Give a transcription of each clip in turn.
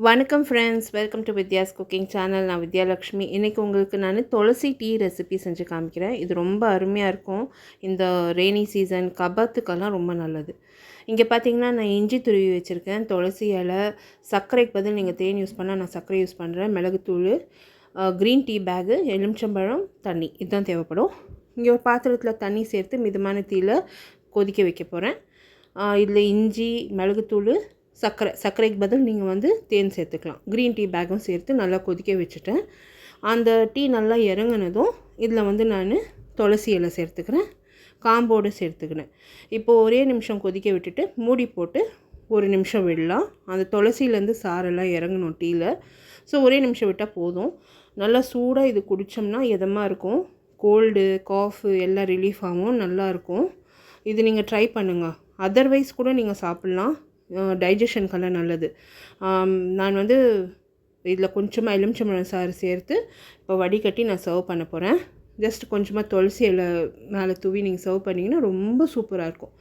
வணக்கம் friends, welcome to Vidya's cooking channel. நான் வித்யாலக்ஷ்மி. இன்றைக்கி உங்களுக்கு நான் துளசி டீ ரெசிபி செஞ்சு காமிக்கிறேன். இது ரொம்ப அருமையாக இருக்கும். இந்த ரெய்னி சீசன் கபத்துக்கெல்லாம் ரொம்ப நல்லது. இங்கே பார்த்தீங்கன்னா நான் இஞ்சி துருவி வச்சுருக்கேன், துளசி இலை, சர்க்கரைக்கு பதில் நீங்கள் தேன் யூஸ் பண்ணால் நான் சர்க்கரை யூஸ் பண்ணுறேன், மிளகுத்தூள், க்ரீன் டீ பேகு, எலுமிச்சம்பழம், தண்ணி, இதுதான் தேவைப்படும். இங்கே ஒரு பாத்திரத்தில் தண்ணி சேர்த்து மிதமான தீயில் கொதிக்க வைக்க போகிறேன். இதில் இஞ்சி, மிளகுத்தூள், சர்க்கரைக்கு பதில் நீங்கள் தேன் சேர்த்துக்கலாம். க்ரீன் டீ பேக்கும் சேர்த்து நல்லா கொதிக்க வச்சுட்டேன். அந்த டீ நல்லா இறங்கினதும் இதில் நான் துளசி இலை சேர்த்துக்கிறேன், காம்போடு சேர்த்துக்கிறேன். இப்போது ஒரே நிமிஷம் கொதிக்க விட்டுட்டு மூடி போட்டு ஒரு நிமிஷம் விடலாம். அந்த துளசியிலேருந்து சாரெல்லாம் இறங்கணும் டீயில். ஸோ ஒரே நிமிஷம் விட்டால் போதும். நல்லா சூடாக இது குடித்தோம்னா இதமாக இருக்கும். கோல்டு, காஃபு எல்லாம் ரிலீஃப் ஆகும், நல்லாயிருக்கும். இது நீங்கள் ட்ரை பண்ணுங்கள். அதர்வைஸ் கூட நீங்கள் சாப்பிட்லாம், டைஜஷனுக்கெல்லாம் நல்லது. நான் இதில் கொஞ்சமாக எலுமிச்சம்பழம் சாறு சேர்த்து இப்போ வடிகட்டி நான் சர்வ் பண்ண போகிறேன். ஜஸ்ட் கொஞ்சமாக துளசி இலை மேலே தூவி நீங்கள் சர்வ் பண்ணிங்கன்னா ரொம்ப சூப்பராக இருக்கும்.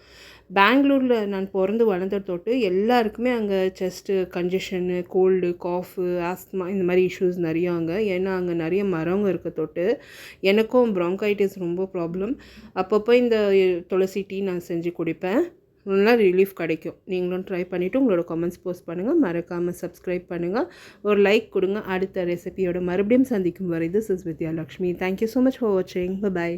பெங்களூரில் நான் பிறந்து வளர்ந்த தொட்டு எல்லாருக்குமே அங்கே செஸ்ட்டு கன்ஜஷனு, கோல்டு, காஃபு, ஆஸ்துமா இந்த மாதிரி இஷ்யூஸ் நிறையா அங்கே. ஏன்னா அங்கே நிறைய மரங்க இருக்க தொட்டு. எனக்கும் ப்ராங்கைட்டிஸ் ரொம்ப ப்ராப்ளம். அப்பப்போ இந்த துளசி டீ நான் செஞ்சு குடிப்பேன், நல்லா ரிலீஃப் கிடைக்கும். நீங்களும் ட்ரை பண்ணிவிட்டு உங்களோட கமெண்ட்ஸ் போஸ்ட் பண்ணுங்கள். மறக்காமல் சப்ஸ்கிரைப் பண்ணுங்கள், ஒரு லைக் கொடுங்க. அடுத்த ரெசிபியோட மறுபடியும் சந்திக்கும் வரை this is Vidyalakshmi. Thank you so much for வாட்சிங். பை.